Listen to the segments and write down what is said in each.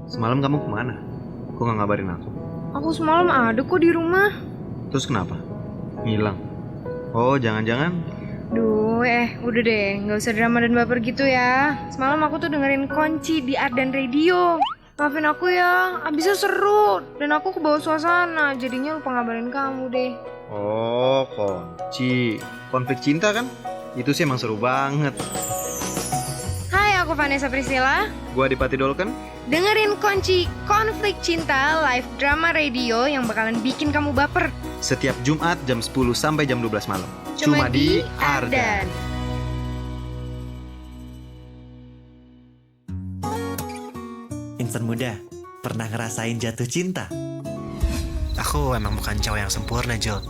Semalam kamu kemana? Kok gak ngabarin aku? Aku semalam ada kok di rumah. Terus kenapa? Ngilang? Oh, jangan-jangan Duh, udah deh, gak usah drama dan baper gitu ya. Semalam aku tuh dengerin Kunci di Ardan Radio. Maafin aku ya, abisnya seru. Dan aku kebawa suasana, jadinya lupa ngabarin kamu deh. Oh, Kunci. Konflik cinta kan? Itu sih emang seru banget. Hai, aku Vanessa Priscilla. Gua Adipati Dolken. Dengerin Kunci Konflik Cinta live drama radio yang bakalan bikin kamu baper. Setiap Jumat jam 10 sampai jam 12 malam. Cuma di Ardan. Insan muda, pernah ngerasain jatuh cinta? Aku emang bukan cowok yang sempurna, Jul.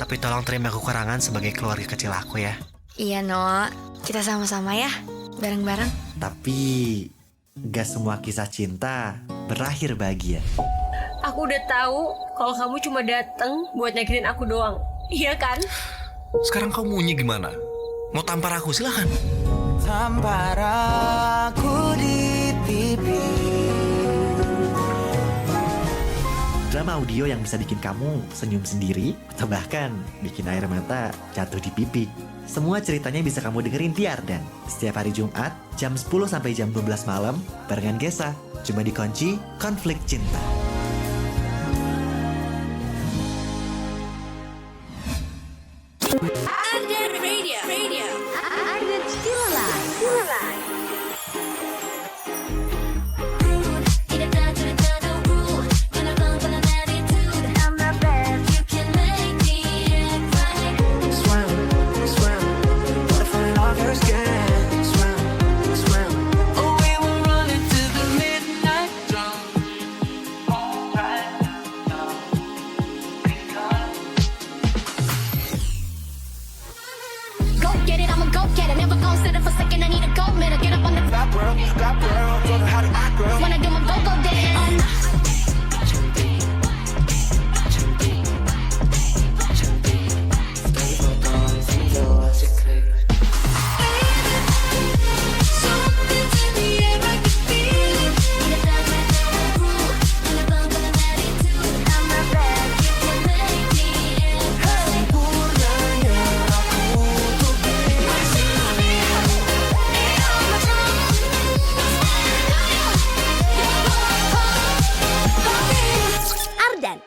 Tapi tolong terima kekurangan sebagai keluarga kecil aku ya. Iya, Noah. Kita sama-sama ya, bareng-bareng. Tapi gak semua kisah cinta berakhir bahagia. Aku udah tahu kalau kamu cuma datang buat nyakitin aku doang. Iya kan? Sekarang kamu maunya gimana? Mau tampar aku? Silakan. Tampar aku di pipi. Drama audio yang bisa bikin kamu senyum sendiri atau bahkan bikin air mata jatuh di pipi. Semua ceritanya bisa kamu dengerin di Ardan setiap hari Jumat jam 10 sampai jam 12 malam barengan Gesa. Cuma di Kunci Konflik Cinta. Ardan Radio. Ardan Still Alive.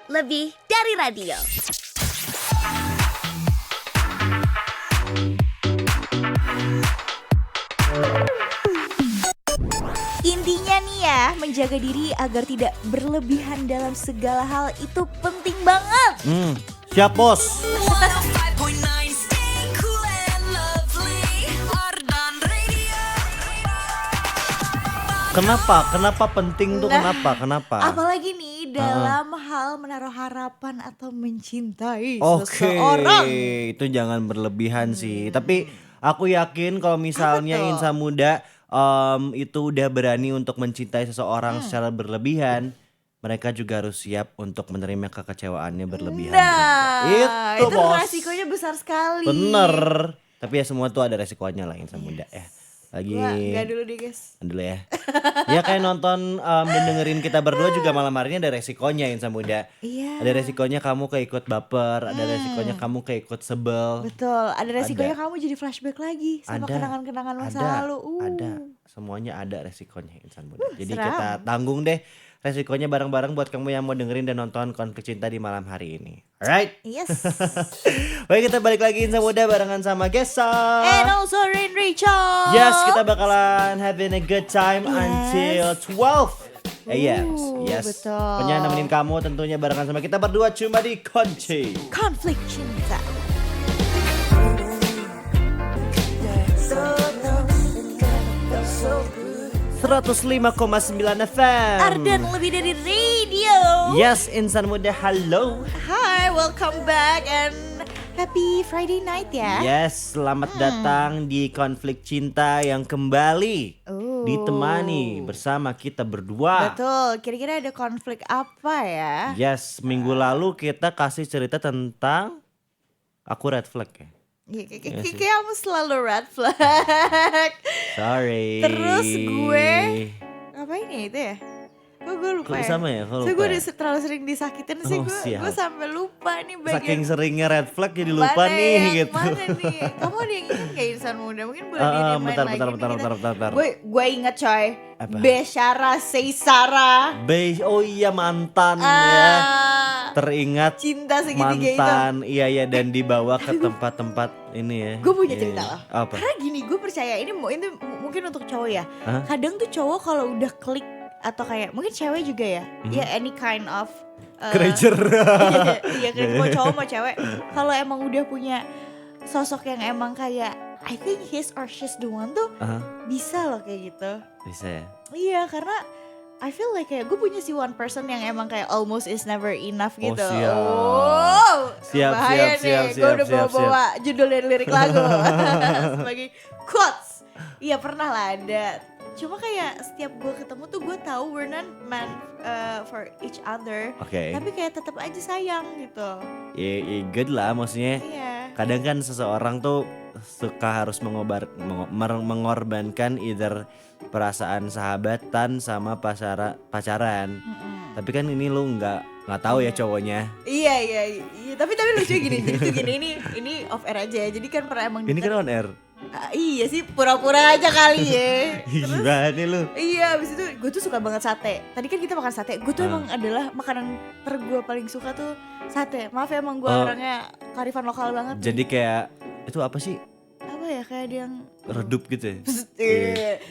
Lebih dari radio. Intinya nih ya, menjaga diri agar tidak berlebihan dalam segala hal itu penting banget. Siap bos. Kenapa penting tuh? Kenapa? Apalagi nih dalam hal menaruh harapan atau mencintai Oke, seseorang. itu jangan berlebihan sih. Tapi aku yakin kalau misalnya Apa tuh? insan muda itu udah berani untuk mencintai seseorang secara berlebihan, mereka juga harus siap untuk menerima kekecewaannya berlebihan. Nah, Itu itu bos. resikonya besar sekali. Bener. Tapi ya semua tuh ada resikonya lah insan muda ya. Lagi Gua enggak dulu deh guys. dulu ya. Ya kayak nonton dan dengerin kita berdua juga malam hari ini ada resikonya insan muda. Iya. Ada resikonya kamu keikut baper, ada resikonya kamu keikut sebel. Betul, ada resikonya Ada. kamu jadi flashback lagi sama Ada. kenangan-kenangan masa lalu. Ada. Semuanya ada resikonya insan muda. Jadi seram. kita tanggung deh resikonya bareng-bareng buat kamu yang mau dengerin dan nonton Konflik Cinta di malam hari ini. Alright. Yes. Baik, kita balik lagi insan muda barengan sama Gesa. And also Rain Rachel. Yes, kita bakalan having a good time until 12 a.m. Yes. Betul. Pokoknya nemenin kamu tentunya barengan sama kita berdua cuma di Kunci. Konflik cinta. ...105,9 FM. Ardan lebih dari radio. Yes, insan muda, halo. Hi, welcome back and happy Friday night ya. Yes, selamat datang di Konflik Cinta yang kembali ditemani bersama kita berdua. Betul, kira-kira ada konflik apa ya? Yes, minggu lalu kita kasih cerita tentang aku red flag ya. Kamu selalu red flag. Sorry. Terus gue ngapain ya itu ya? Kok gue lupa Kok ya. sama ya? Kok Soalnya lupa gue ya? udah terlalu sering disakitin sih, Oh, gue siap. sampai lupa nih bagian Saking seringnya red flag jadi lupa mana nih yang gitu. mana nih. Kamu ada yang ingat gak insan muda? Mungkin boleh Ah, di-remind bentar, lagi bentar, nih bentar, kita. bentar, bentar. Gue ingat coy. Apa? Beshara Seisara. Oh iya mantan ya. Ah, Teringat cinta segitiga itu. mantan, iya dan dibawa ke tempat-tempat ini ya. Gue punya Iya, cerita iya. loh. Apa? Karena gini, gue percaya ini mungkin untuk cowok ya. Hah? Kadang tuh cowok kalau udah klik atau kayak mungkin cewek juga ya. Mhm. Ya any kind of Creature. Iya kan, mau cowok mau cewek. Kalau emang udah punya sosok yang emang kayak I think his or she's the one tuh Aha, bisa loh kayak gitu. bisa ya. Iya karena I feel like kayak gue punya si one person yang emang kayak almost is never enough gitu. siap. Oh, Siap, bahaya siap, nih. siap, Gue udah siap, bawa judul dan lirik lagu sebagai quotes. Iya pernah lah ada. Cuma kayak setiap gue ketemu tuh gue tahu we're not meant for each other. Oke. Tapi kayak tetap aja sayang gitu. Ya good lah maksudnya. Iya. Kadang kan seseorang tuh suka harus mengorbankan either perasaan sahabatan sama pacaran. Tapi kan ini lu nggak tahu ya cowoknya. Iya. Tapi lucu gini. Jadi tuh gini ini off air aja ya. Jadi kan pernah emang Ini kan on air. iya sih pura-pura aja kali ya. Gimana nih lu? Iya, abis itu gue tuh suka banget sate. Tadi kan kita makan sate. Gue tuh Ah. emang adalah makanan gue paling suka tuh sate. Maaf ya emang gue Oh. orangnya kearifan lokal banget. Jadi kayak itu apa sih? Apa ya kayak ada yang Redup gitu ya?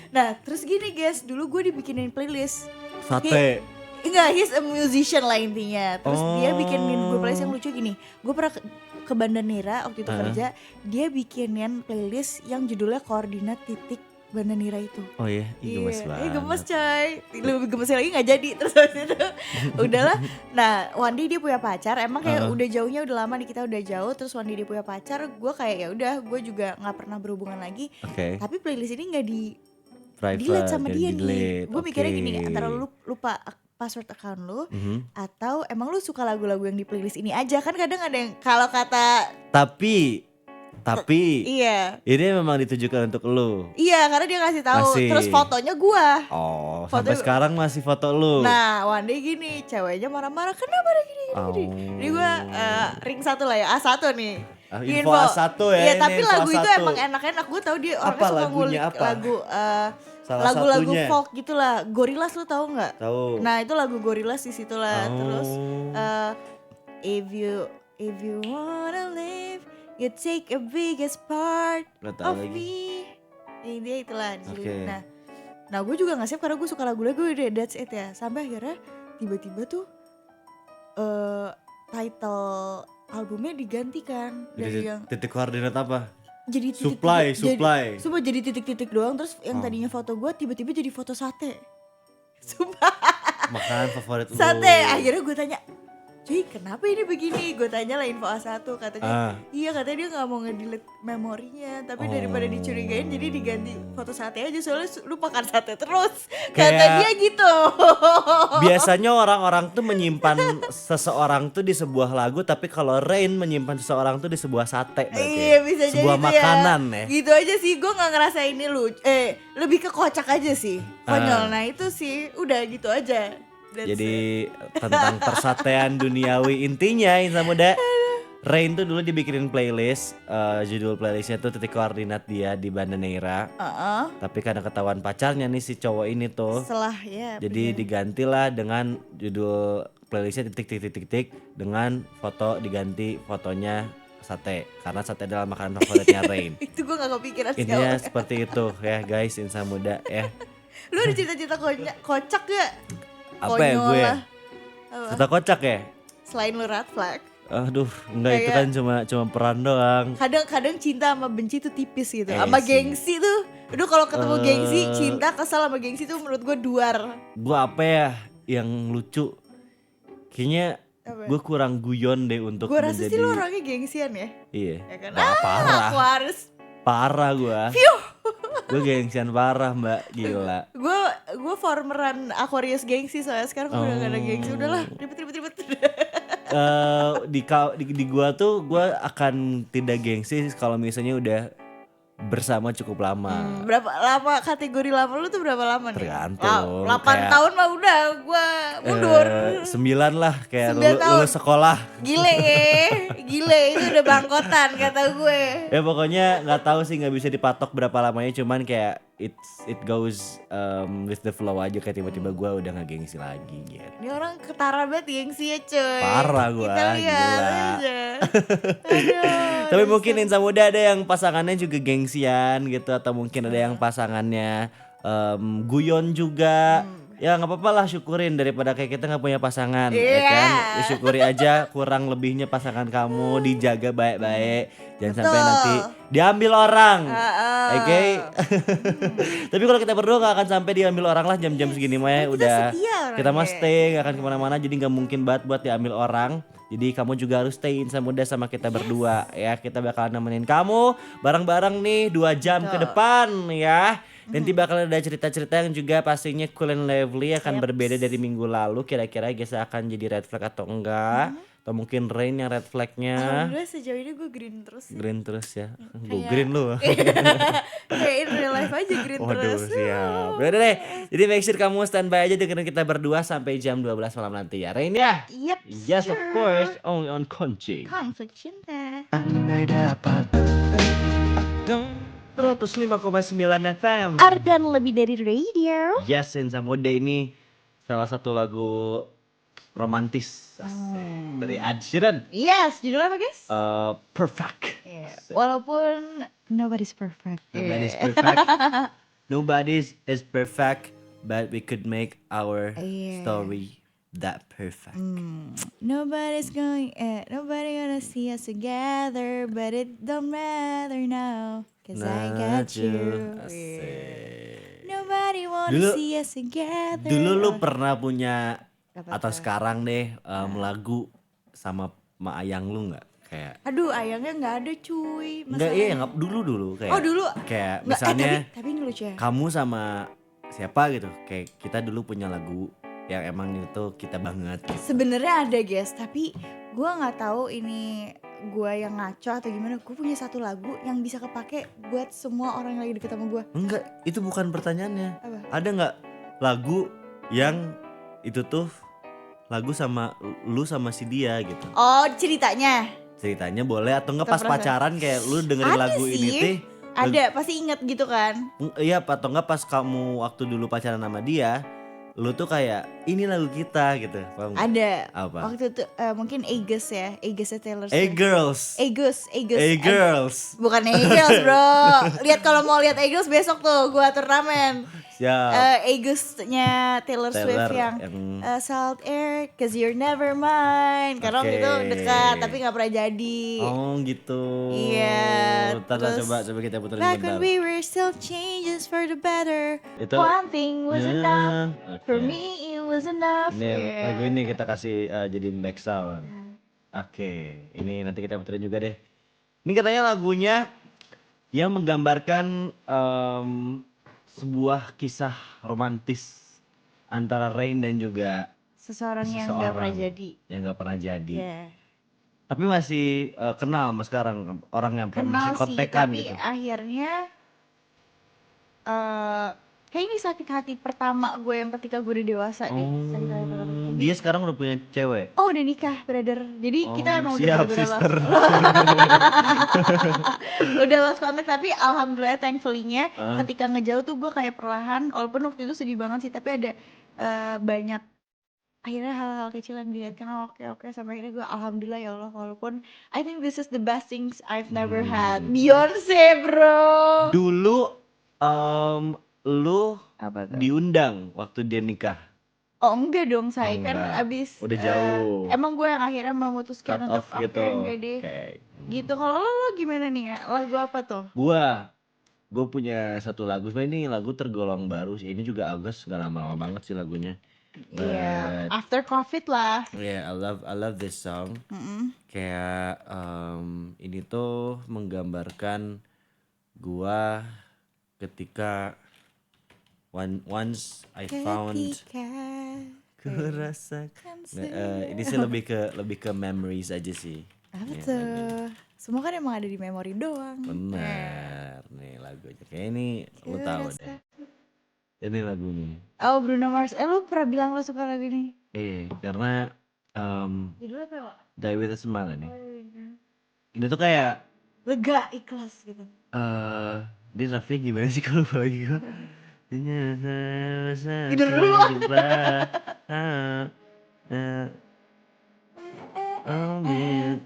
Nah terus gini guys, dulu gue dibikinin playlist. Sate. Enggak, he's a musician lah intinya. Terus dia bikinin gue playlist yang lucu gini. Gue pernah ke Banda Neira waktu itu kerja. Dia bikinin playlist yang judulnya koordinat titik Banda Neira itu. Oh iya, gemes banget. Gemes coy. Lebih gemes lagi gak jadi. Terus habis itu udahlah. Nah one day dia punya pacar. Emang kayak udah jauhnya udah lama nih kita udah jauh. Terus one day dia punya pacar. Gue kayak ya udah gue juga gak pernah berhubungan lagi. Oke. Tapi playlist ini gak Private. delete sama dan dia di-delete. nih. Gue mikirnya Oke. gini, antara lu lupa password account lu Mhm. atau emang lu suka lagu-lagu yang di playlist ini aja. Kan kadang ada yang kalau kata Tapi iya. ini memang ditujukan untuk lu. Iya, karena dia ngasih tahu. Masih. Terus fotonya gua. Oh, Foto- sampai sekarang masih foto lu. Nah, one day gini, ceweknya marah-marah. Kenapa ada gini? Oh. Jadi gue ring 1 lah ya, A1 nih. Ah, info A1 ya, Iya, ini tapi info lagu itu A1. emang enak-enak. Gue tahu dia orangnya Apa suka lagunya, ngulik apa? lagu Salah lagu-lagu satunya. folk gitulah. Gorillaz lu tahu nggak? Tahu. Nah, itu lagu Gorillaz di situ lah. Oh. Terus if you wanna live, you take a biggest part Nggak tahu of lagi. me. Ini dia itulah di situ. Oke. Nah gue juga nggak save karena gue suka lagu-lagu udah that's it ya. Sampai akhirnya tiba-tiba tuh title albumnya digantikan dari Jadi yang titik koordinat apa? jadi titik Supply. Sumpah jadi titik-titik doang. Terus yang Oh. tadinya foto gue tiba-tiba jadi foto sate. Sumpah Makanan favorit lu. sate. Akhirnya gue tanya, cuy kenapa ini begini? Gue tanya lah info A1 katanya. Iya katanya dia gak mau nge-delete memorinya. Tapi daripada dicurigain jadi diganti foto sate aja. Soalnya lu makan sate terus. Kata Kayak- dia gitu. Biasanya orang-orang tuh menyimpan seseorang tuh di sebuah lagu, tapi kalau Rain menyimpan seseorang tuh di sebuah sate berarti. Iya bisa jadi Sebuah gitu makanan ya. Gitu aja sih, gue gak ngerasa ini lebih ke kocak aja sih. Konyol, nah itu sih udah gitu aja. That's Jadi tentang persatean duniawi intinya Insan Muda. Rain tuh dulu dibikinin playlist, judul playlistnya tuh titik koordinat dia di Banda Neira. Tapi karena ketahuan pacarnya nih si cowok ini tuh, setelah ya. jadi digantilah dengan judul playlistnya titik dengan foto diganti fotonya sate karena sate adalah makanan favoritnya Rain. itu gue gak kepikiran sih. Intinya awalnya. seperti itu ya guys Insan Muda ya. Lu ada cerita-cerita kocak gak? Apa ya Konyol gue ya? lah. Apa? Cerita kocak ya? Selain lu red flag. Aduh, enggak itu Kayak- kan cuma peran doang. Kadang cinta sama benci tuh tipis gitu. Eh, Sama sih. gengsi tuh. Udah kalau ketemu gengsi, cinta kesal sama gengsi tuh menurut gue duar. Gua apa ya yang lucu? Kayaknya Apa? gue kurang guyon deh untuk Gue rasa menjadi. sih lu orangnya gengsian ya. Iya. Ya kan? Wah, parah. Aku harus. Parah gua. Gue gengsian parah mbak, gila. Gue formeran Aquarius gengsi soalnya sekarang udah gak ada gengsi. Udahlah ribet. Di gua tuh gua akan tidak gengsi kalau misalnya udah bersama cukup lama. Berapa lama kategori lama lu tuh berapa lama nih? Tergantung, 8 kayak- tahun mah udah gua mundur. 9 lah kayak 9 tahun. lulus sekolah. Gile gile itu udah bangkotan kata gue. Ya pokoknya nggak tahu sih, nggak bisa dipatok berapa lamanya, cuman kayak it goes with the flow aja, kayak tiba-tiba gue udah nggak gengsi lagi gitu. Ini orang ketara banget gengsi ya coy. Parah gua, Kita lihat gila. aja. Aduh. Tapi mungkin Insa Muda ada yang pasangannya juga gengsian gitu, atau mungkin ada yang pasangannya guyon juga. Ya nggak apa-apa lah, syukurin daripada kayak kita nggak punya pasangan, ya kan? Ya, syukuri aja kurang lebihnya pasangan kamu, dijaga baik-baik, jangan sampai nanti diambil orang, oke? Tapi kalau kita berdua nggak akan sampai diambil orang lah jam-jam segini mah ya, udah setia orangnya. kita mah stay, nggak akan kemana-mana, jadi nggak mungkin banget buat diambil orang. Jadi kamu juga harus stay Insa Muda sama kita berdua ya. Kita bakal nemenin kamu bareng-bareng nih 2 jam ke depan ya. Nanti bakal ada cerita-cerita yang juga pastinya cool and lively, akan berbeda dari minggu lalu. Kira-kira Gesa akan jadi red flag atau enggak? Atau mungkin Rain yang red flagnya. Alhamdulillah sejauh ini gue green terus. Green terus ya. Gue green lu. Kayak in real life aja green Waduh, terus. siap. Udah deh. Jadi make sure kamu standby aja dengerin kita berdua sampai jam 12 malam nanti ya. Rain ya? Yep. Yes of course. Only on Kunci. Konflik cinta. Andai dapat 105,9 FM. Ardan lebih dari radio. Yes, Insa Muda ini salah satu lagu romantis dari Ed Sheeran. Yes, judulnya apa guys? Perfect. Walaupun nobody's perfect. Nobody's perfect. Nobody's is perfect, but we could make our story that perfect. Nobody gonna see us together, but it don't matter now, 'cause I got you. Asik. Nobody wanna Dulu- see us together. Dulu lu pernah punya Apa atau tuh? sekarang deh lagu sama Ma Ayang lu nggak? Kayak Aduh, ayangnya nggak ada cuy. enggak, iya nggak dulu kayak. Oh, dulu. Kayak Nggak, misalnya tapi ngelucu ya. kamu sama siapa gitu, kayak kita dulu punya lagu yang emang itu kita banget gitu. Sebenarnya ada guys, tapi gue nggak tahu ini gue yang ngaco atau gimana. Gue punya satu lagu yang bisa kepake buat semua orang yang lagi deket sama gue. Enggak, itu bukan pertanyaannya. Apa? Ada nggak lagu yang itu tuh lagu sama lu sama si dia gitu? Oh, ceritanya Ceritanya boleh atau enggak pas Atau pacaran kayak lu dengerin Ada lagu ini sih. teh. ada, pasti inget gitu kan? Iya, atau enggak pas kamu waktu dulu pacaran sama dia, lu tuh kayak ini lagu kita gitu. Paham nggak? Ada. Apa? Waktu itu mungkin Aegis ya, Aegisnya Taylor Hey Swift. girls. Aegis. Hey girls. Bukan Aegis bro. Lihat kalau mau lihat Aegis besok tuh gua turnamen. Siap. Aegis-nya Taylor Swift yang Salt Air, 'cause you're never mine. Karena waktu Oke. itu dekat tapi nggak pernah jadi. Oh gitu. Iya, Ntar terus coba kita puterin Back bentar. when we were still changes for the better. Itu One thing was enough. Oke. For me it was enough. Ini Yeah. lagu ini kita kasih jadiin back sound. Oke, ini nanti kita puterin juga deh. Ini katanya lagunya yang menggambarkan sebuah kisah romantis antara Rain dan juga Seseorang yang nggak pernah Seseorang. jadi. yang nggak pernah jadi. Yeah. Tapi masih kenal sama sekarang orang yang Kenal masih sih, kontekan tapi gitu. akhirnya kayak ini sakit hati pertama gue yang ketika gue udah dewasa deh. Sakit hati pertama. Dia sekarang udah punya cewek. Oh udah nikah brother. Jadi kita emang siap, udah sister. udah lost contact, tapi alhamdulillah thankfully-nya ketika ngejauh tuh gue kayak perlahan, walaupun waktu itu sedih banget sih, tapi ada banyak akhirnya hal-hal kecil yang dilihatkan oke sampai akhirnya gue alhamdulillah ya Allah, walaupun I think this is the best things I've never had. Beyonce bro. Dulu lu Apa tuh? diundang waktu dia nikah. Oh enggak dong, saya Oh, kan enggak. abis Udah jauh. emang gue yang akhirnya memutuskan Cut untuk off gitu. enggak deh. Oke. Gitu. Kalau lo gimana nih ya? Lagu apa tuh? Gue punya satu lagu. Sebenarnya ini lagu tergolong baru sih. Ini juga August, gak lama-lama banget sih lagunya. Iya, after COVID lah. Yeah, I love this song. Kayak ini tuh menggambarkan gua ketika once I found ku rasakan. Ini sih lebih ke memories aja sih. Apa Ya, tuh? Semua kan emang ada di memori doang. benar. nih lagunya. Kayak ini lu tahu deh. Ini lagunya. Oh, Bruno Mars. Lu pernah bilang lu suka lagu ini? Karena Judulnya apa, Wak? Die With A Smile ini. Ini tuh kayak Lega, ikhlas gitu. dia rapnya gimana sih kalau bagi gue? Tidur dulu. Oh man,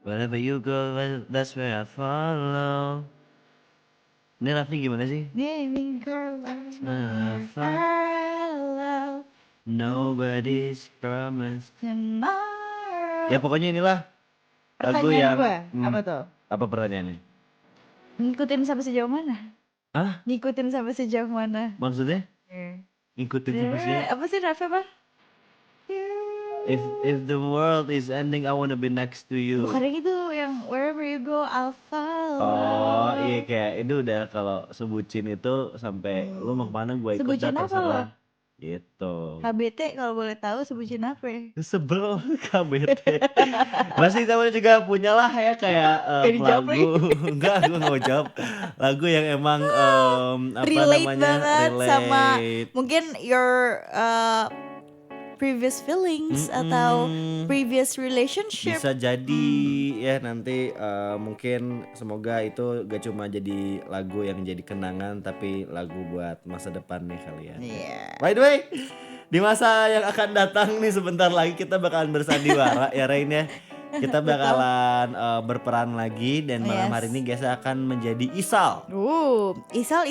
wherever you go, that's where I follow. Ini rapnya gimana sih? Nobody's promised. Ya pokoknya inilah lagu yang Apa tuh? apa pertanyaannya? Ngikutin sampai sejauh mana? Hah? Ngikutin sampai sejauh mana? Maksudnya? Ngikutin siapa sih? Apa sih Rafa, Pak? If the world is ending, I wanna be next to you. Bukannya gitu yang wherever you go, I'll follow. Oh iya, kayak itu udah kalau sebutin itu sampai lu mau kemana gue ikut. Sebutin dah, apa terserah. lo? Gitu. KBT kalau boleh tahu sebutin apa ya? Sebel KBT. Masih sama juga punya lah ya kayak dijawab lagu. Enggak, gue gak mau jawab. Lagu yang emang apa Relate namanya? banget sama Relate. mungkin your previous feelings atau previous relationship. Bisa jadi ya nanti mungkin semoga itu gak cuma jadi lagu yang jadi kenangan tapi lagu buat masa depan nih kalian. Iya. By the way, di masa yang akan datang nih sebentar lagi kita bakalan bersandiwara ya Rain ya. Kita bakalan berperan lagi dan malam hari ini Gesa akan menjadi Isal. Isal,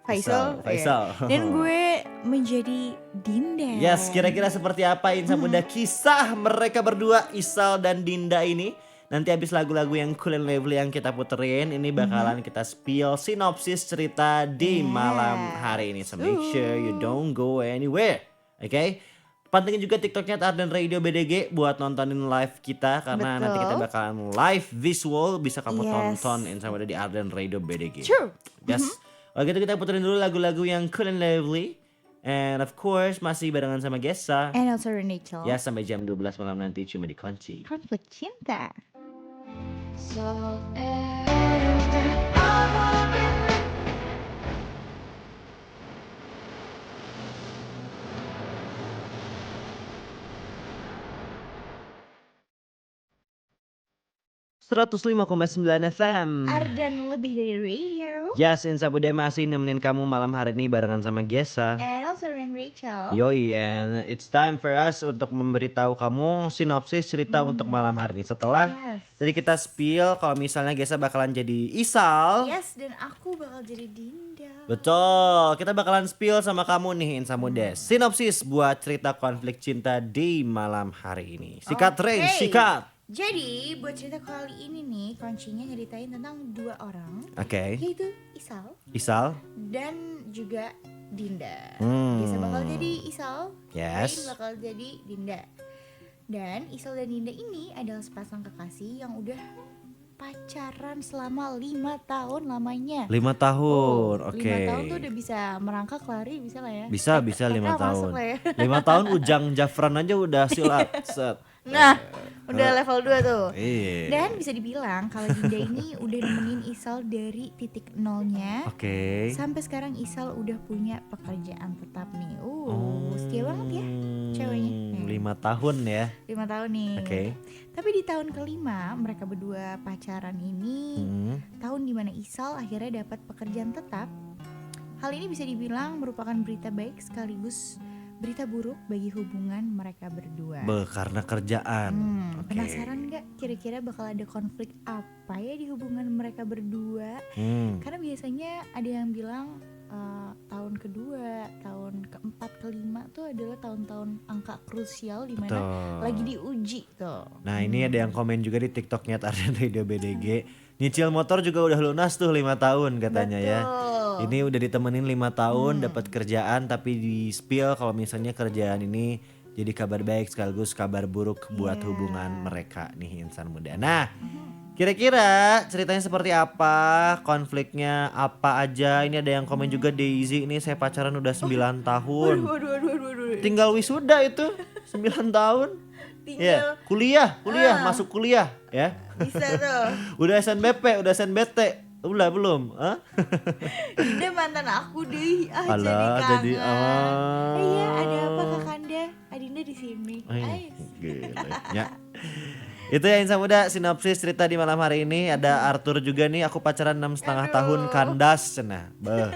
Faisal. Faisal. Iya. Dan gue menjadi Dinda. Yes, kira-kira seperti apa Insa Muda kisah mereka berdua Isal dan Dinda ini. Nanti habis lagu-lagu yang cool and lively yang kita puterin ini bakalan kita spill sinopsis cerita di malam hari ini. So make sure you don't go anywhere. Oke? Pantengin juga TikToknya Ardan Radio BDG buat nontonin live kita karena nanti kita bakalan live visual bisa kamu tonton Insa Muda di Ardan Radio BDG. True. Yes. Kalau gitu kita puterin dulu lagu-lagu yang cool and lively. And of course masih barengan sama Gesa. And also Rachel. Ya sampai jam 12 malam nanti cuma di Kunci. Konflik cinta. .9 FM. Ardan lebih dari radio. Yes, Insa Bude masih nemenin kamu malam hari ini barengan sama Gesa. And also Rachel. Yoi, and it's time for us untuk memberitahu kamu sinopsis cerita untuk malam hari ini. Setelah jadi kita spill kalau misalnya Gesa bakalan jadi Isal. Yes, dan aku bakal jadi Dinda. Betul, kita bakalan spill sama kamu nih Insa Muda. Sinopsis buat cerita konflik cinta di malam hari ini. Sikat Rain, sikat. Jadi buat cerita kali ini nih kuncinya nyeritain tentang dua orang, Oke. yaitu Isal Isal. dan juga Dinda. Hmm. Biasa bakal jadi Isal, Yes. Rain bakal jadi Dinda. Dan Isal dan Dinda ini adalah sepasang kekasih yang udah pacaran selama 5 tahun lamanya. 5 tahun, oke. 5 tahun tuh udah bisa merangkak lari bisa lah ya. Bisa 5 tahun. 5 tahun Ujang Jafran aja udah silat. Set. Nah, udah level 2 tuh. Iya. Dan bisa dibilang kalau Dinda ini udah nemenin Isal dari titik nolnya. Oke. Sampai sekarang Isal udah punya pekerjaan tetap nih. Setia banget ya ceweknya. 5 tahun ya. 5 tahun nih. Oke. Tapi di tahun kelima mereka berdua pacaran ini, tahun dimana Isal akhirnya dapat pekerjaan tetap. Hal ini bisa dibilang merupakan berita baik sekaligus berita buruk bagi hubungan mereka berdua. Karena kerjaan. Oke. Penasaran gak kira-kira bakal ada konflik apa ya di hubungan mereka berdua? Karena biasanya ada yang bilang tahun kedua, tahun keempat, kelima tuh adalah tahun-tahun angka krusial di mana lagi diuji tuh. Nah ini ada yang komen juga di TikToknya Ardan Radio BDG. Nyicil motor juga udah lunas tuh 5 tahun katanya. Betul. Ya. Ini udah ditemenin 5 tahun dapat kerjaan tapi di spill kalau misalnya kerjaan ini jadi kabar baik sekaligus kabar buruk buat hubungan mereka nih insan muda. Nah kira-kira ceritanya seperti apa, konfliknya apa aja. Ini ada yang komen juga Daisy, ini saya pacaran udah 9 tahun. Waduh. Tinggal wisuda itu 9 tahun. Tinggal kuliah, masuk kuliah ya. bisa tuh. Udah SNBP, udah SNBT. Ulah belum? Hah? Dinda mantan aku deh. Ah, Alah, jadi jadi kangen. Iya, ada apa Kakanda? Adinda di sini. Ay, Ais. gila. Ya. Itu ya Insan Muda, sinopsis cerita di malam hari ini. Ada Arthur juga nih, aku pacaran 6,5 tahun, kandas cenah. Beh.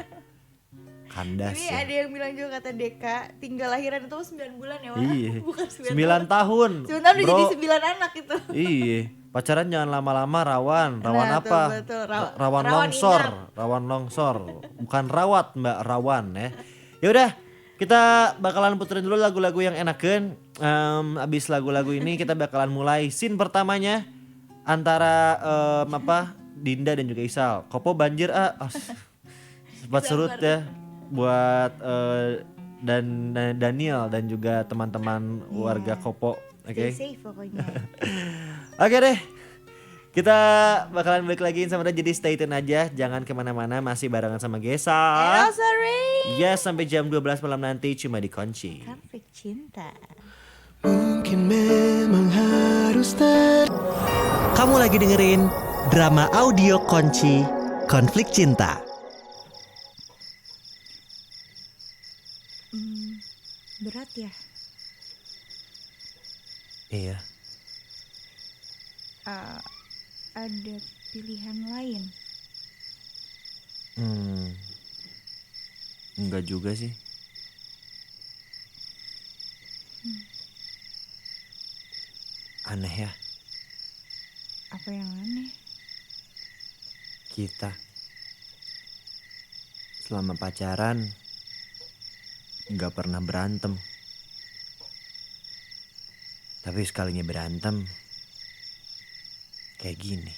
Kandas Ini ya. ada yang bilang juga kata Deka, tinggal lahiran itu 9 bulan ya, Wak? Iya. Bukan 9 9 tahun. tahun. 9 tahun udah Bro. jadi 9 anak itu. Iya. Pacaran jangan lama-lama, rawan. Rawan Nah, apa? betul. Rawan Rawan longsor. inap. Rawan longsor. Bukan rawat, Mbak, rawan ya. Ya udah, kita bakalan puterin dulu lagu-lagu yang enakan. Abis lagu-lagu ini kita bakalan mulai scene pertamanya antara Dinda dan juga Isal. Kopo banjir sempat surut ya buat dan Daniel dan juga teman-teman warga Kopo. Oke. Stay safe pokoknya. Oke deh. Kita bakalan balik lagi sama dia, jadi stay tune aja. Jangan kemana-mana, masih barengan sama Gesa. Oh, sorry. Yes, sampai jam 12 malam nanti cuma di Kunci. Konflik cinta. Kamu lagi dengerin drama audio Kunci Konflik Cinta. Berat ya? Iya. Ada pilihan lain? Enggak juga sih. Aneh ya, Apa yang aneh? kita selama pacaran nggak pernah berantem. Tapi sekalinya berantem kayak gini.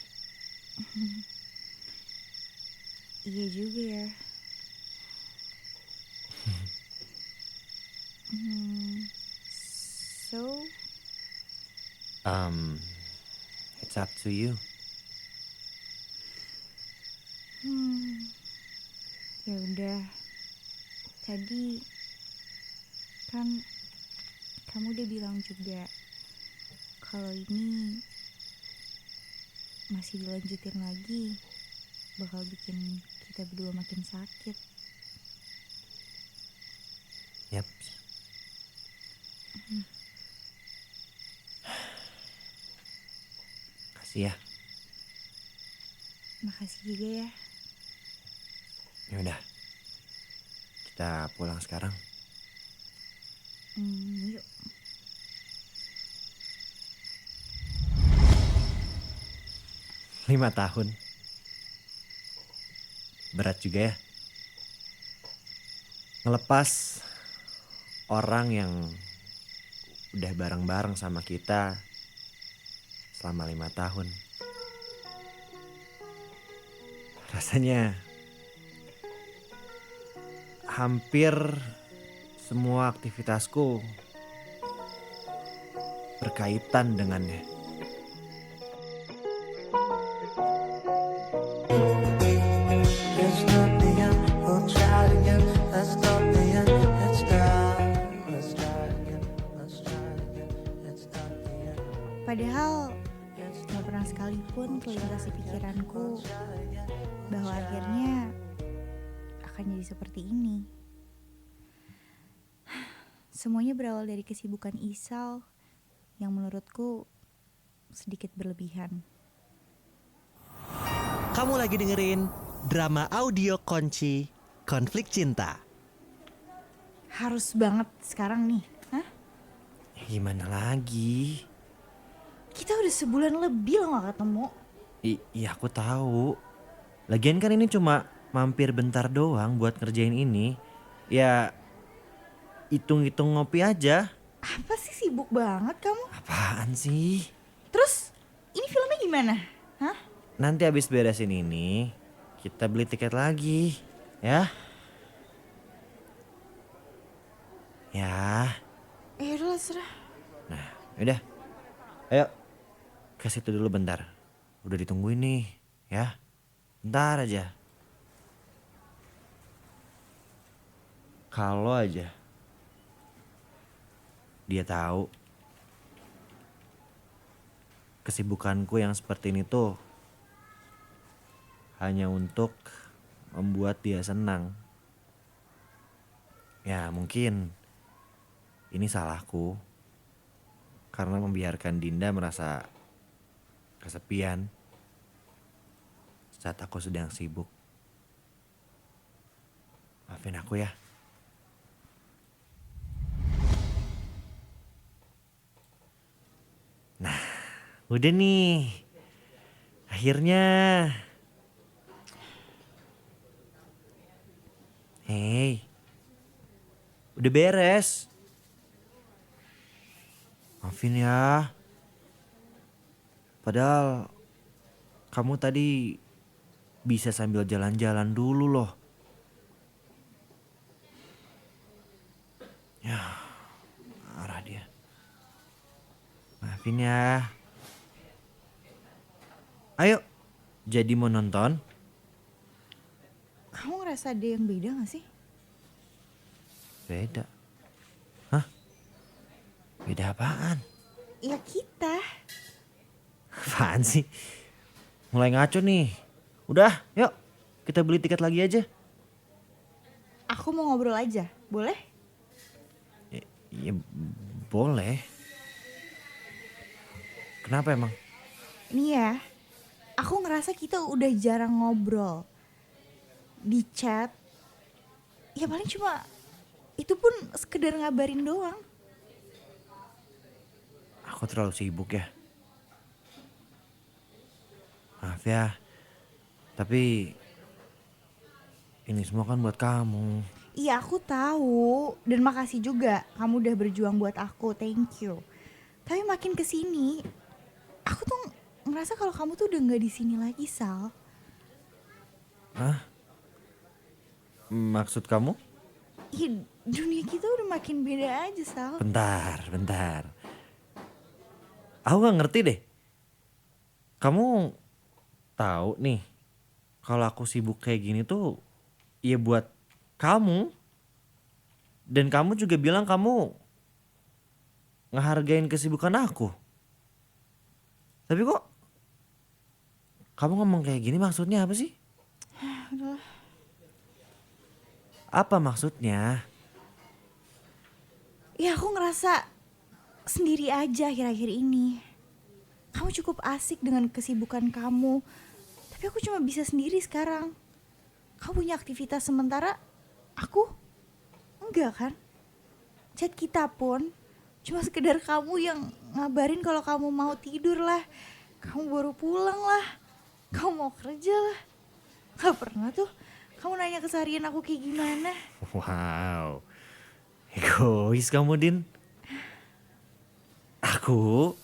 Iya juga ya. So, It's up to you. ya udah. Tadi kan kamu udah bilang juga kalau ini masih dilanjutin lagi bakal bikin kita berdua makin sakit. Yap. Kasih ya. Makasih juga ya. Ya udah. Kita pulang sekarang. Yuk. Lima tahun. Berat juga ya. Ngelepas orang yang udah bareng-bareng sama kita selama 5 tahun. Rasanya hampir semua aktivitasku berkaitan dengannya. Padahal gak pernah sekalipun terlintas di pikiranku bahwa akhirnya akan jadi seperti ini. Semuanya berawal dari kesibukan Isal yang menurutku sedikit berlebihan. Kamu lagi dengerin drama audio Kunci Konflik Cinta. Harus banget sekarang nih. Hah? Gimana lagi? Kita udah sebulan lebih loh gak ketemu. Iya aku tahu. Lagian kan ini cuma mampir bentar doang buat ngerjain ini. Ya hitung-hitung ngopi aja. Apa sih sibuk banget kamu? Apaan sih? Terus ini filmnya gimana? Hah? Nanti habis beresin ini kita beli tiket lagi. Ya. Ya. Yaudah lah serah. Nah udah. Ayo. Ke situ dulu bentar. Udah ditungguin nih. Ya. Bentar aja. Kalau aja dia tahu kesibukanku yang seperti ini tuh hanya untuk membuat dia senang. Ya mungkin ini salahku karena membiarkan Dinda merasa kesepian saat aku sedang sibuk. Maafin aku ya. Nah, udah nih. Akhirnya. Hei. Udah beres. Maafin ya. Padahal kamu tadi bisa sambil jalan-jalan dulu loh. Ya, marah dia. Maafin ya. Ayo, jadi mau nonton? Kamu ngerasa ada yang beda gak sih? Beda. Hah? Beda apaan? Ya kita. Apaan sih? Mulai ngaco nih. Udah, yuk kita beli tiket lagi aja. Aku mau ngobrol aja, boleh? Ya boleh. Kenapa emang? Nih ya, aku ngerasa kita udah jarang ngobrol. Di chat, ya paling cuma itu pun sekedar ngabarin doang. Aku terlalu sibuk ya. Maaf ya. Tapi ini semua kan buat kamu. Iya aku tahu dan makasih juga kamu udah berjuang buat aku, thank you. Tapi makin kesini, aku tuh ngerasa kalau kamu tuh udah nggak di sini lagi, Sal. Hah? Maksud kamu? Iya, dunia kita udah makin beda aja, Sal. Bentar. Aku gak ngerti deh. Kamu tahu nih, kalau aku sibuk kayak gini tuh, ya buat kamu. Dan kamu juga bilang kamu ngehargain kesibukan aku. Tapi kok kamu ngomong kayak gini maksudnya apa sih? Apa maksudnya? Ya aku ngerasa sendiri aja akhir-akhir ini. Kamu cukup asik dengan kesibukan kamu. Tapi aku cuma bisa sendiri sekarang. Kamu punya aktivitas sementara, aku enggak kan? Chat kita pun cuma sekedar kamu yang ngabarin kalau kamu mau tidur lah. Kamu baru pulang lah. Kamu mau kerja lah. Gak pernah tuh kamu nanya keseharian aku kayak gimana. Wow, egois kamu Din. Aku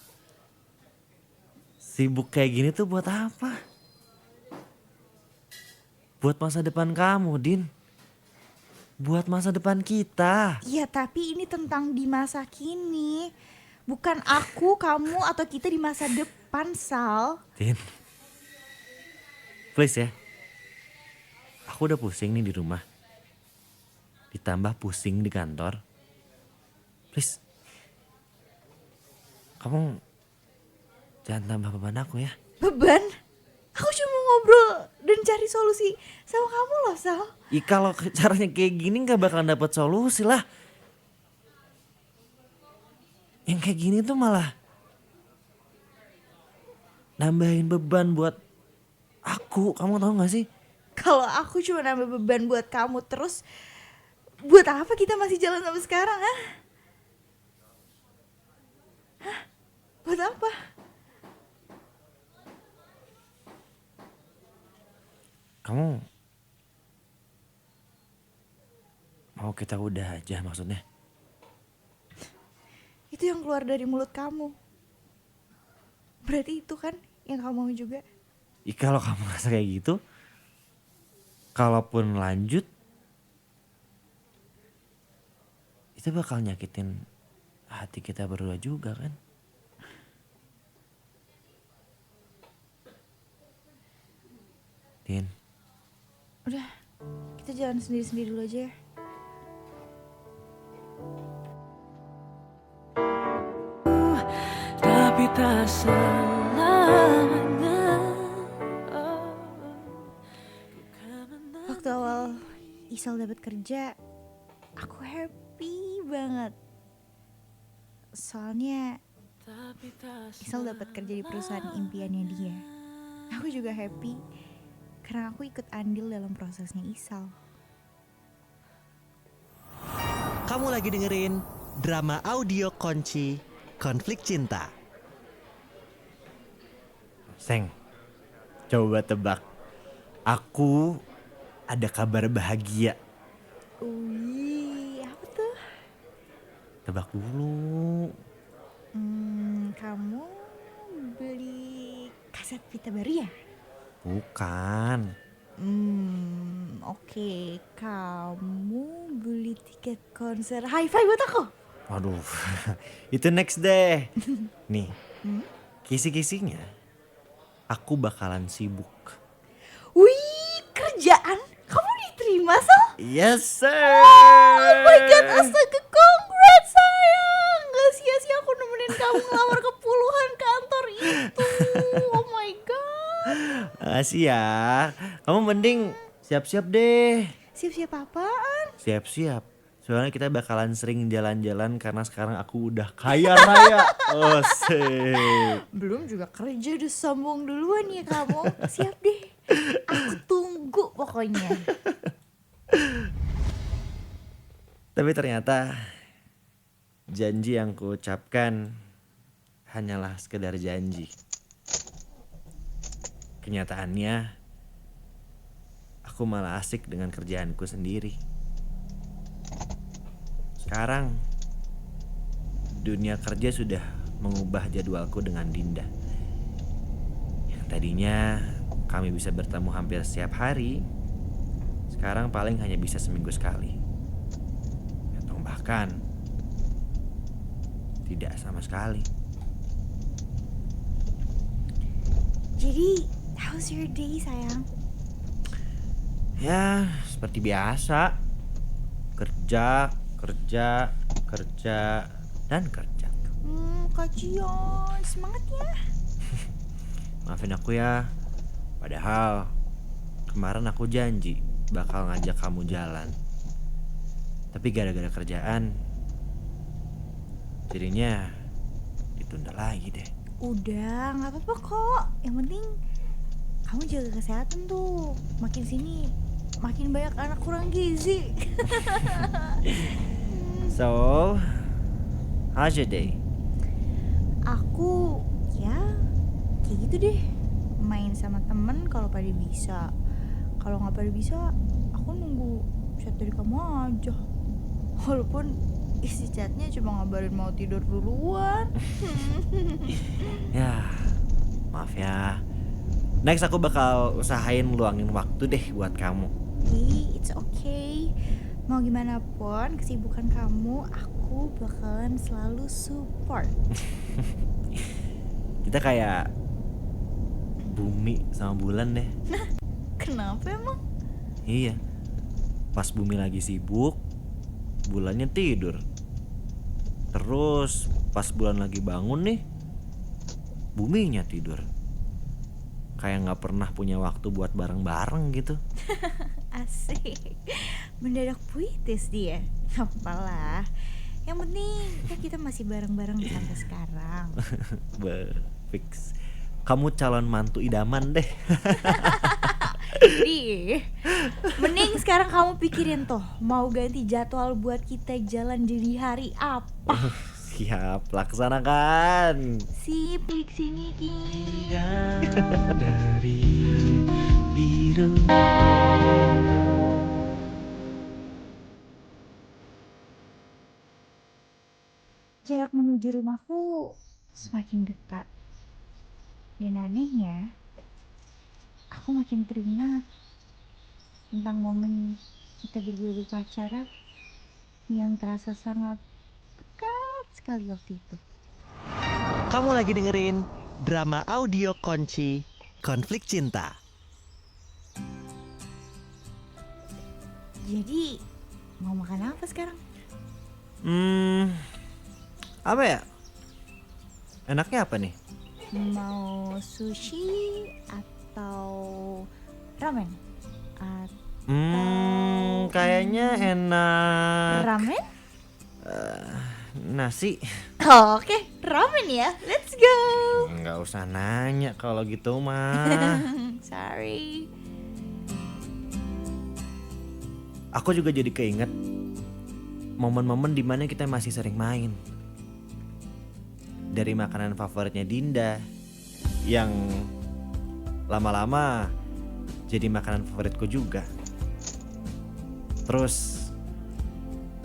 sibuk kayak gini tuh buat apa? Buat masa depan kamu Din. Buat masa depan kita. Iya tapi ini tentang di masa kini. Bukan aku, kamu, atau kita di masa depan, Sal. Din, please ya. Aku udah pusing nih di rumah. Ditambah pusing di kantor. Please. Kamu jangan tambah beban aku ya. Beban? Aku cuma mau ngobrol dan cari solusi sama kamu loh, Sal. Kalau caranya kayak gini gak bakalan dapet solusi lah. Yang kayak gini tuh malah nambahin beban buat aku. Kamu tahu gak sih? Kalau aku cuma nambah beban buat kamu terus, buat apa kita masih jalan sampai sekarang, ah? Hah? Buat apa? Kamu mau kita udah aja maksudnya? Itu yang keluar dari mulut kamu. Berarti itu kan yang kamu mau juga. Kalau kamu ngerasa kayak gitu, kalaupun lanjut, itu bakal nyakitin hati kita berdua juga kan? Din. Udah, kita jalan sendiri-sendiri dulu aja ya. Tapi tak selamanya Isal dapat kerja, aku happy banget. Soalnya Isal dapat kerja di perusahaan impiannya dia. Aku juga happy karena aku ikut andil dalam prosesnya Isal. Kamu lagi dengerin drama audio Kunci Konflik Cinta. Seng, coba tebak. Aku ada kabar bahagia. Wih, apa tuh? Tebak dulu. Kamu beli kaset pita baru ya? Bukan. Oke. Kamu beli tiket konser Hi-Fi buat aku? Waduh, itu next deh. Nih, kisi-kisinya aku bakalan sibuk. Wih, kerjaan? Kamu diterima, Sal? Yes, sir. Oh my God, astaga, congrats sayang. Gak sia-sia aku nemenin kamu ngelamar ke puluhan kantor itu. Oh my God. Makasih ya. Kamu mending siap-siap deh. Siap-siap apaan? Siap-siap. Soalnya kita bakalan sering jalan-jalan karena sekarang aku udah kaya raya. Oh, sih. Belum juga kerja udah sombong duluan ya kamu. Siap deh. Aku tunggu pokoknya. Tapi ternyata janji yang kuucapkan hanyalah sekedar janji. Kenyataannya aku malah asik dengan kerjaanku sendiri. Sekarang dunia kerja sudah mengubah jadwalku dengan Dinda. Yang tadinya kami bisa bertemu hampir setiap hari, sekarang paling hanya bisa seminggu sekali. Atau bahkan tidak sama sekali. Jadi, how's your day sayang? Ya, seperti biasa. Kerja, dan kerja. Kajian, semangat ya. Maafin aku ya. Padahal kemarin aku janji bakal ngajak kamu jalan. Tapi gara-gara kerjaan jadinya ditunda lagi deh. Udah, gak apa-apa kok. Yang penting kamu jaga kesehatan tuh. Makin sini makin banyak anak kurang gizi. So, how's your day? Aku ya kayak gitu deh. Main sama temen kalau pada bisa. Kalau nggak pada bisa, aku nunggu chat dari kamu aja. Walaupun isi chatnya cuma ngabarin mau tidur duluan. Ya, maaf ya. Next aku bakal usahain luangin waktu deh buat kamu. Hey, it's okay. Mau gimana pun kesibukan kamu, aku bakalan selalu support. Kita kayak bumi sama bulan deh. Kenapa emang? Iya. Pas bumi lagi sibuk, bulannya tidur. Terus pas bulan lagi bangun nih, buminya tidur. Kayak gak pernah punya waktu buat bareng-bareng gitu. Asik. Mendadak puitis dia. Gak apa-apa. Yang penting kan kita masih bareng-bareng sampai sekarang. Fix. Kamu calon mantu idaman deh. Jadi mending sekarang kamu pikirin tuh, mau ganti jadwal buat kita jalan di hari apa? Siap, laksanakan. Sip, klik sini Ki. Dari biru. Jarak menuju rumahku semakin dekat. Dan anehnya, aku makin teringat tentang momen kita berdua berpacaran yang terasa sangat dekat sekali waktu itu. Kamu lagi dengerin drama audio Kunci Konflik Cinta. Jadi, mau makan apa sekarang? Apa ya? Enaknya apa nih? Mau sushi atau ramen? Atau Kayaknya enak Ramen? nasi. Oke, ramen ya. Let's go. Nggak usah nanya kalau gitu mah. Sorry. Aku juga jadi keinget momen-momen dimana kita masih sering main. Dari makanan favoritnya Dinda yang lama-lama jadi makanan favoritku juga. Terus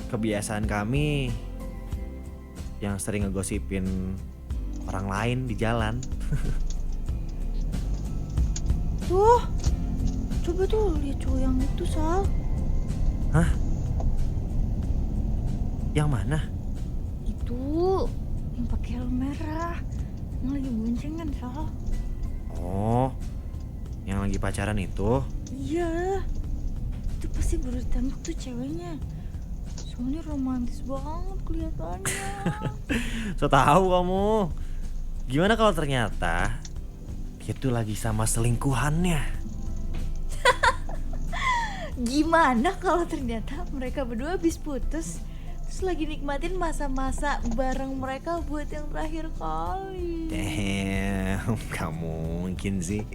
kebiasaan kami yang sering ngegosipin orang lain di jalan. Tuh, coba tuh lihat cowok yang itu, Sal. Hah? Yang mana? Itu yang pakai helm merah, yang lagi boncengan, Sal. Oh, yang lagi pacaran itu? Iya, itu pasti baru ditembak tuh ceweknya. Soalnya romantis banget kelihatannya. So tahu kamu. Gimana kalau ternyata dia tuh lagi sama selingkuhannya? Gimana kalau ternyata mereka berdua habis putus, terus lagi nikmatin masa-masa bareng mereka buat yang terakhir kali. Damn, kamu mungkin sih.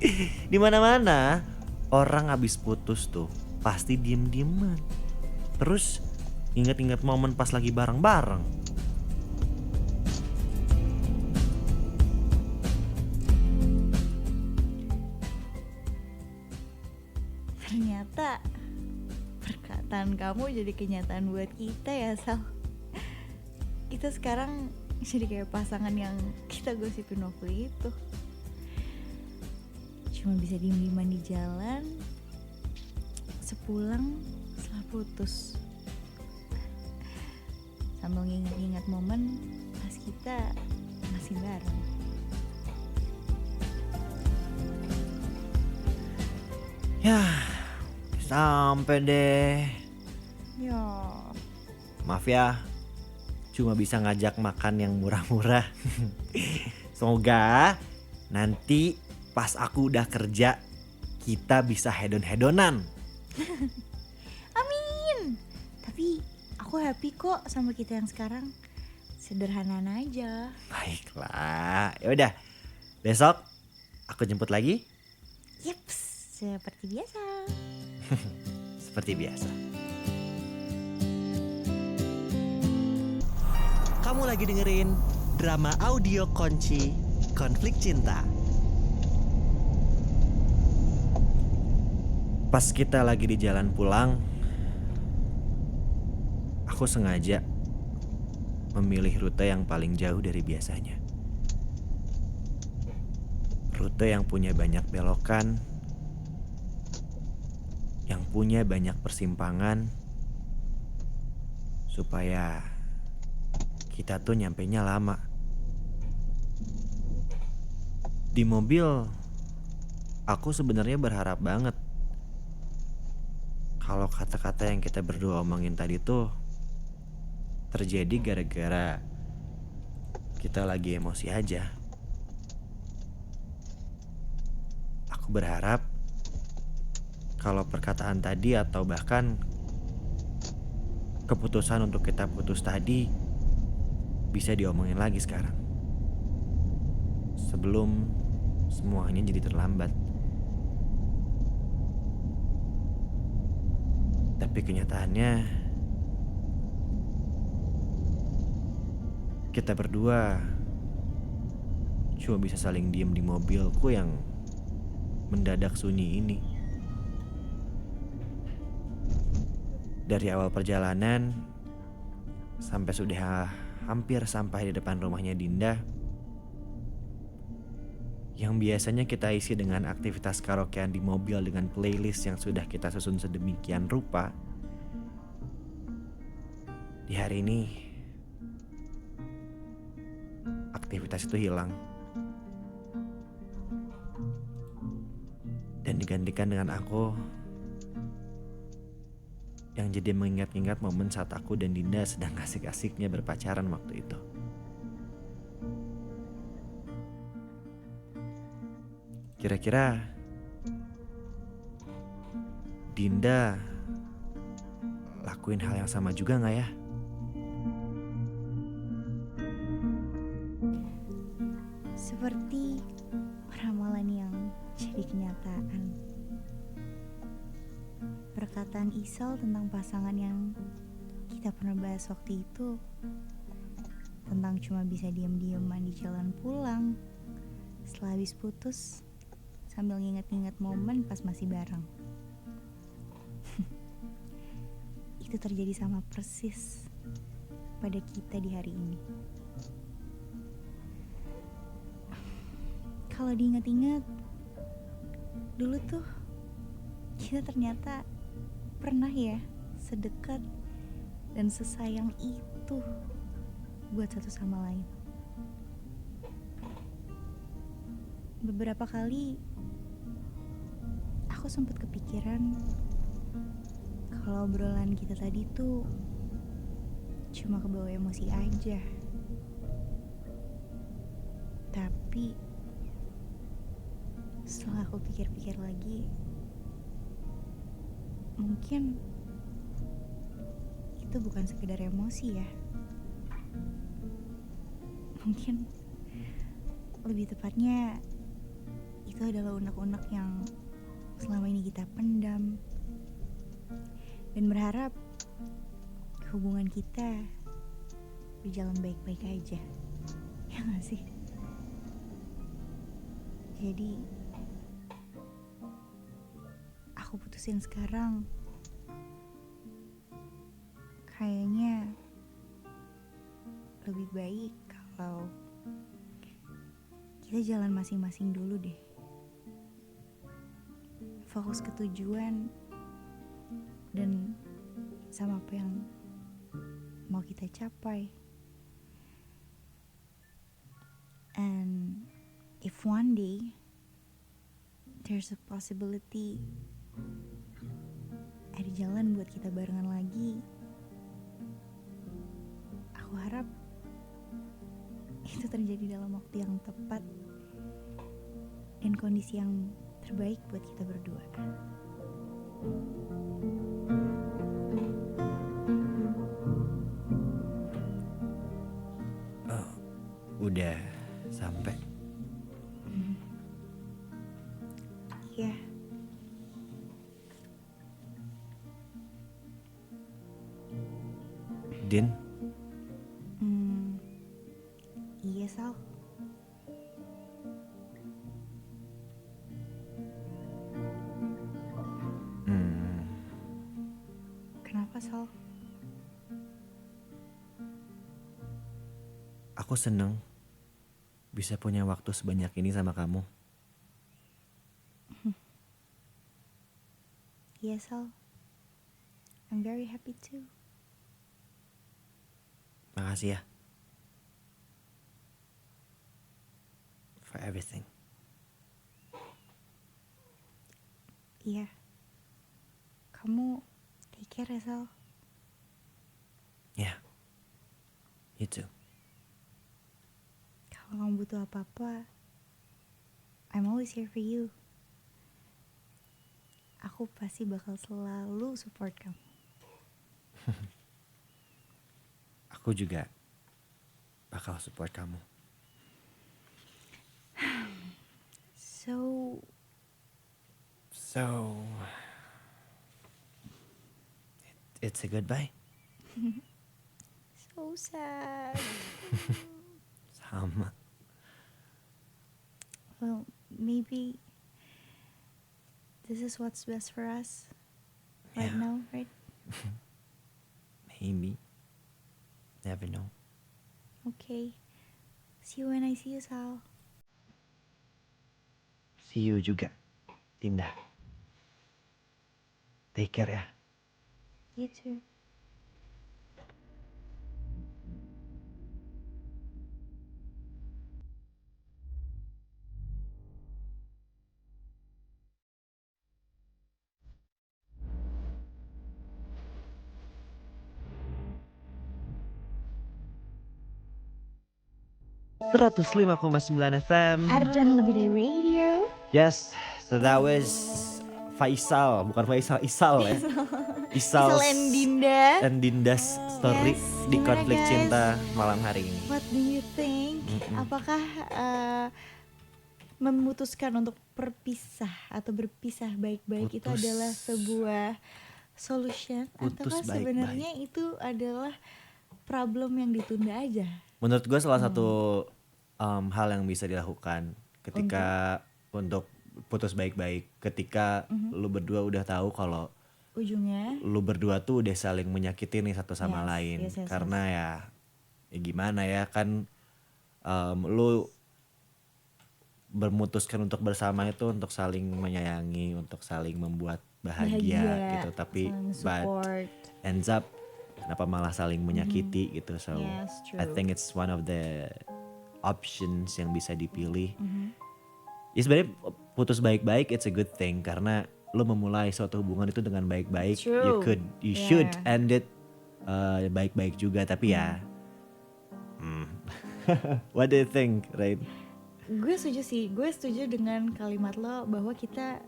Di mana-mana orang habis putus tuh pasti diem-dieman. Terus ingat-ingat momen pas lagi bareng-bareng. Ternyata perkataan kamu jadi kenyataan buat kita ya, Sal. Kita sekarang jadi kayak pasangan yang kita gosipin waktu itu. Cuma bisa diem-dieman di jalan sepulang setelah putus, sambil ngingat-ngingat momen pas kita masih bareng. Ya, sampai deh. Ya, Maaf ya, cuma bisa ngajak makan yang murah-murah. Semoga nanti pas aku udah kerja kita bisa hedon-hedonan. amin. Tapi aku happy kok sama kita yang sekarang. Sederhana aja. Baiklah, ya udah. Besok aku jemput lagi Yeps, seperti biasa. seperti biasa. Kamu lagi dengerin drama audio Kunci Konflik Cinta. Pas kita lagi di jalan pulang, aku sengaja memilih rute yang paling jauh dari biasanya. Rute yang punya banyak belokan, yang punya banyak persimpangan, supaya kita tuh nyampenya lama. Di mobil, aku sebenarnya berharap banget kalau kata-kata yang kita berdua omongin tadi tuh terjadi gara-gara kita lagi emosi aja. Aku berharap kalau perkataan tadi atau bahkan keputusan untuk kita putus tadi bisa diomongin lagi sekarang, sebelum semuanya jadi terlambat. Tapi kenyataannya kita berdua cuma bisa saling diem di mobilku yang mendadak sunyi ini. Dari awal perjalanan sampai sudah hampir sampai di depan rumahnya Dinda, yang biasanya kita isi dengan aktivitas karaokean di mobil dengan playlist yang sudah kita susun sedemikian rupa, di hari ini aktivitas itu hilang dan digantikan dengan aku yang jadi mengingat-ingat momen saat aku dan Dinda sedang asik-asiknya berpacaran waktu itu. Kira-kira Dinda lakuin hal yang sama juga nggak ya? Seperti ramalan yang jadi kenyataan. Perkataan Isal tentang pasangan yang kita pernah bahas waktu itu, tentang cuma bisa diam-diaman di jalan pulang setelah habis putus, sambil nginget-nginget momen pas masih bareng. Itu terjadi sama persis pada kita di hari ini. Kalau diingat-ingat, dulu tuh kita ternyata pernah ya sedekat dan sesayang itu buat satu sama lain. Beberapa kali aku sempat kepikiran kalau obrolan kita tadi tuh cuma kebawa emosi aja. Tapi setelah aku pikir-pikir lagi, mungkin itu bukan sekedar emosi ya. Mungkin lebih tepatnya itu adalah unek-unek yang selama ini kita pendam dan berharap hubungan kita berjalan baik-baik aja. Ya gak sih? Jadi aku putusin sekarang, kayaknya lebih baik kalau kita jalan masing-masing dulu deh. Fokus ke tujuan dan sama apa yang mau kita capai. And if one day there's a possibility ada jalan buat kita barengan lagi, aku harap itu terjadi dalam waktu yang tepat dan kondisi yang terbaik buat kita berdua. Oh, udah sampai. Iya. Din, Iya, Sal. Kenapa, Sal? aku seneng bisa punya waktu sebanyak ini sama kamu. Iya, Sal. I'm very happy too. Makasih ya. For everything. Iya. Kamu take care ya, Sal. Yeah. You too. Kalau kamu butuh apa-apa, I'm always here for you. Aku pasti bakal selalu support kamu. Aku juga bakal support kamu. So, it's a goodbye. So sad. Sama. Well, maybe this is what's best for us right Yeah. now, right? Maybe. Never know. Okay. See you when I see you, Sal. See you juga, Dinda. Take care ya. You too. FM. Ardan lebih dari radio. Yes, so that was Faisal, bukan Faisal, Isal ya. Isal and Dinda. and Dinda's story Yes, di gimana, konflik guys? cinta malam hari ini. What do you think? Apakah memutuskan untuk berpisah baik-baik itu Putus. adalah sebuah solution, Putus ataukah sebenarnya itu adalah problem yang ditunda aja? Menurut gue salah satu hal yang bisa dilakukan ketika untuk putus baik-baik, ketika lu berdua udah tahu kalau Ujungnya lu berdua tuh udah saling menyakiti nih satu sama Yes, lain. yes, Karena ya gimana ya kan, lu bermutuskan untuk bersama itu untuk saling menyayangi, untuk saling membuat bahagia gitu. Tapi saling but support. ends up kenapa malah saling menyakiti gitu. So Yes, I true. think it's one of the options yang bisa dipilih. Ya sebenarnya putus baik-baik it's a good thing karena lo memulai suatu hubungan itu dengan baik-baik. You True. should Yeah. end it baik-baik juga tapi ya. What do you think, Rain? Gue setuju dengan kalimat lo bahwa kita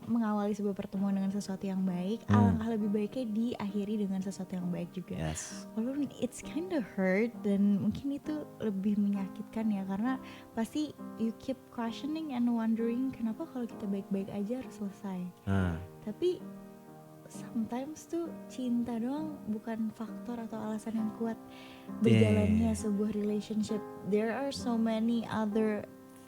mengawali sebuah pertemuan dengan sesuatu yang baik, alangkah lebih baiknya diakhiri dengan sesuatu yang baik juga. Yes. Walaupun it's kind of hurt dan mungkin itu lebih menyakitkan ya, karena pasti you keep questioning and wondering kenapa kalau kita baik-baik aja harus selesai. Tapi sometimes tuh cinta doang bukan faktor atau alasan yang kuat berjalannya sebuah relationship. There are so many other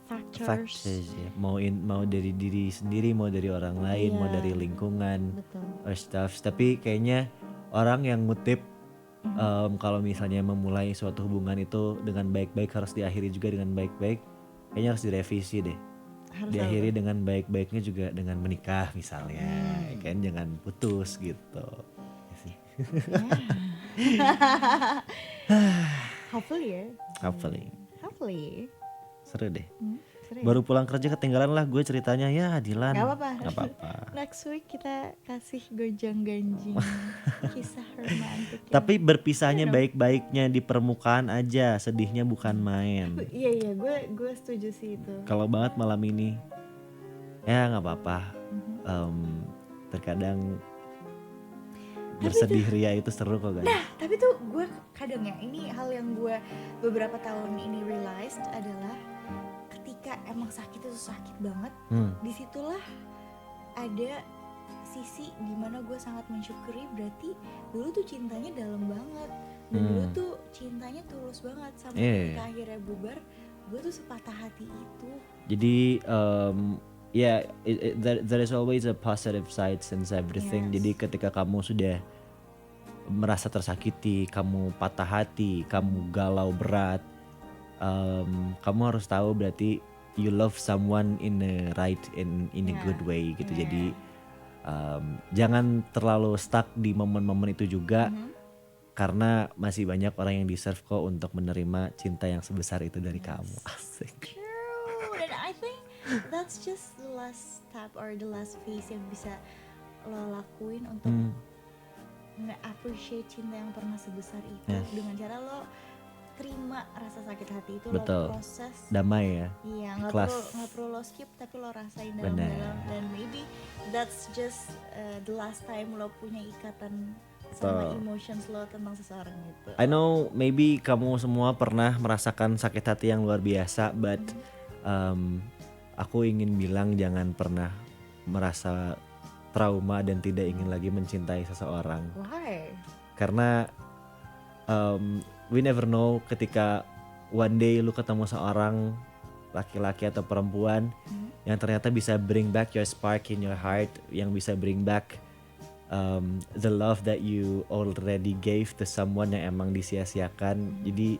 factors. Ya. Mau dari diri sendiri, mau dari orang lain, mau Iya. dari lingkungan, Betul. or stuff. Tapi kayaknya orang yang ngutip kalau misalnya memulai suatu hubungan itu dengan baik-baik harus diakhiri juga dengan baik-baik, kayaknya harus direvisi deh. Harus Diakhiri dengan baik-baiknya juga dengan menikah misalnya, kan jangan putus gitu. Ya sih. Hopefully ya. Hopefully. Seru deh. Seru ya? Baru pulang kerja ketinggalan lah gue ceritanya ya Dilan. Gak apa-apa. Gak apa-apa. Next week kita kasih gonjang ganjing kisah romantik. Tapi berpisahnya baik-baiknya di permukaan aja, sedihnya bukan main. Iya gue setuju sih itu. Kalau banget malam ini, ya nggak apa-apa. Terkadang bersedih ria itu seru kok guys. Tapi tuh gue kadang ya, ini hal yang gue beberapa tahun ini realized adalah ketika emang sakit itu sakit banget, disitulah ada sisi dimana gue sangat mensyukuri berarti dulu tuh cintanya dalam banget dan dulu tuh cintanya tulus banget sampai ketika akhirnya bubar, gue tuh sepatah hati itu. Jadi there is always a positive side since everything. Yes. Jadi ketika kamu sudah merasa tersakiti, kamu patah hati, kamu galau berat, kamu harus tahu berarti you love someone in a good way gitu. Jadi jangan terlalu stuck di momen-momen itu juga, karena masih banyak orang yang deserve kok untuk menerima cinta yang sebesar itu dari kamu. Asik. True, and I think that's just the last step or the last phase yang bisa lo lakuin untuk nge-appreciate cinta yang pernah sebesar itu. Yes. Dengan cara lo terima rasa sakit hati itu, Betul. lo proses. Damai ya. Iya, Ikhlas. nggak perlu lo skip tapi lo rasain Benar. dalam-dalam, dan maybe that's just the last time lo punya ikatan sama emotions lo tentang seseorang itu. I know maybe kamu semua pernah merasakan sakit hati yang luar biasa, but aku ingin bilang jangan pernah merasa trauma dan tidak ingin lagi mencintai seseorang. Why? Karena we never know ketika one day lu ketemu seorang laki-laki atau perempuan yang ternyata bisa bring back your spark in your heart, yang bisa bring back the love that you already gave to someone yang emang disia-siakan. Jadi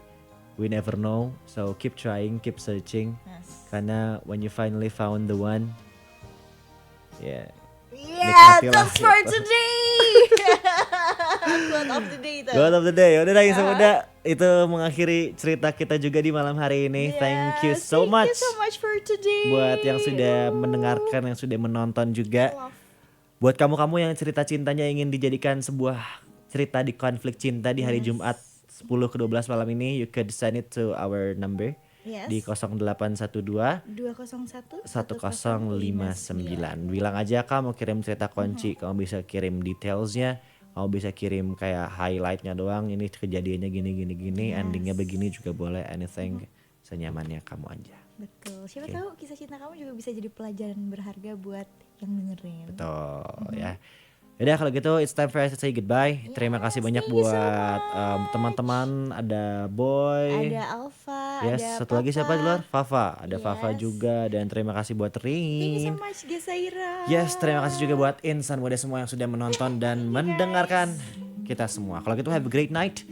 we never know, so keep trying, keep searching. Yes. Karena when you finally found the one, Yeah, nikmatilah that's for gitu. today. Quote of the day itu. God of the day. Udah dah udah itu mengakhiri cerita kita juga di malam hari ini. Thank you so much Thank you so much for today. buat yang sudah mendengarkan, yang sudah menonton juga. Buat kamu-kamu yang cerita cintanya ingin dijadikan sebuah cerita di konflik cinta di hari Jumat 10 ke 12 malam ini, you could send it to our number Yes. di 0812 201 1059. Bilang aja kamu kirim cerita kunci, kamu bisa kirim detailsnya, Kamu bisa kirim kayak highlightnya doang, ini kejadiannya gini, endingnya begini juga boleh, anything senyamannya kamu aja. Betul. Siapa Oke. tahu kisah cinta kamu juga bisa jadi pelajaran berharga buat yang dengerin. Betul ya. Yaudah kalau gitu it's time for us to say goodbye. Terima kasih banyak thank you so buat teman-teman, ada Boy. Ada Alfa, Yes, ada satu lagi siapa di luar? Fafa. Ada Fafa Yes. juga, dan terima kasih buat Thank you so Rin. much Gesaira. Yes, terima kasih juga buat insan muda semua yang sudah menonton dan mendengarkan kita semua. Kalau gitu have a great night.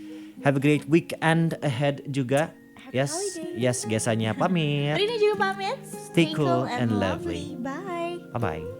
Have a great weekend ahead juga. Yes, yes, biasanya pamit. Rina juga pamit. Stay cool and lovely. Bye. Bye bye.